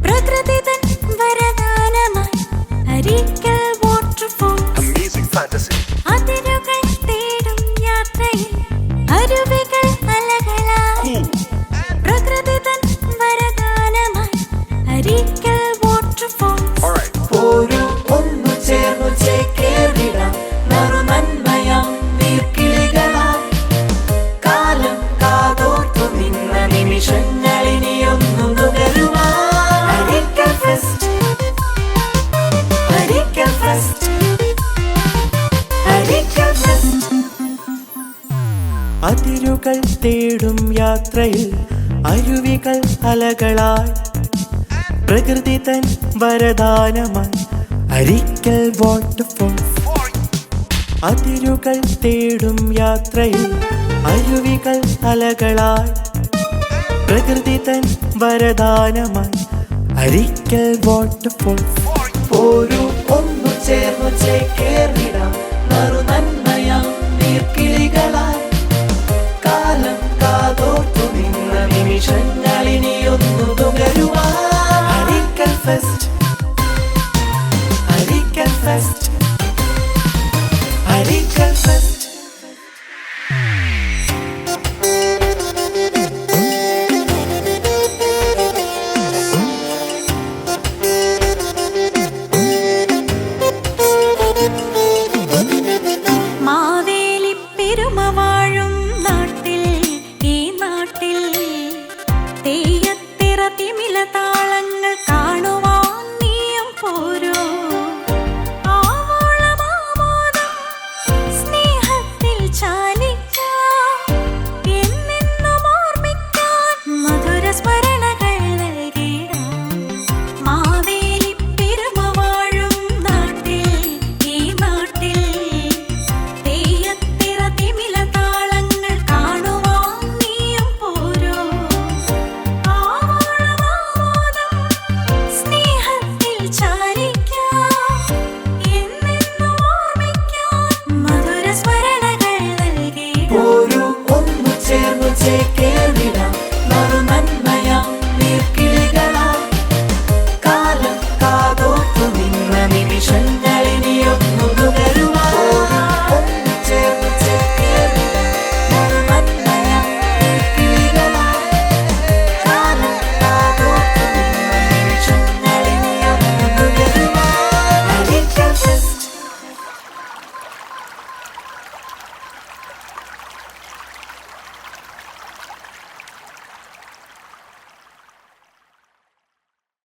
പ്രകൃതി തൻ വരദാനമായി Arikkal waterfall. Amazing fantasy. അതിരുകൾ തേടും യാത്രയിൽ അരുവികൾ അലകളായി. പ്രകൃതി തൻ വരദാനമായി അരിക്കൽ വാട്ടർഫോൾ. Alright. ഒരു ഒന്നു ചേർന്നു ചേക്കേറിടാം നറുനന്മയാം നീർക്കിളികളായി. കാലം കാതോർത്തു നിന്ന നിമിഷങ്ങളിനിയൊന്നു നുകരുവാ. Arikkal fest, Arikkal fest, Arikkal fest. അതിരുകൾ തേടും യാത്രയിൽ അരുവികൾ അലകളായി. പ്രകൃതി തൻ വരദാനമായി അരിക്കൽ വാട്ടർഫോൾ. അതിരുകൾ തേടും യാത്രയിൽ അരുവികൾ അലകളായി. പ്രകൃതി തൻ വരദാനമായി അരിക്കൽ വാട്ടർഫോൾ. ഒരു ഒന്നു ചേർന്നു ചേക്കേറിടാം നറുനന്മയാം നീർക്കിളികളായി. കാലം കാതോർത്തു നിന്ന നിമിഷങ്ങൾ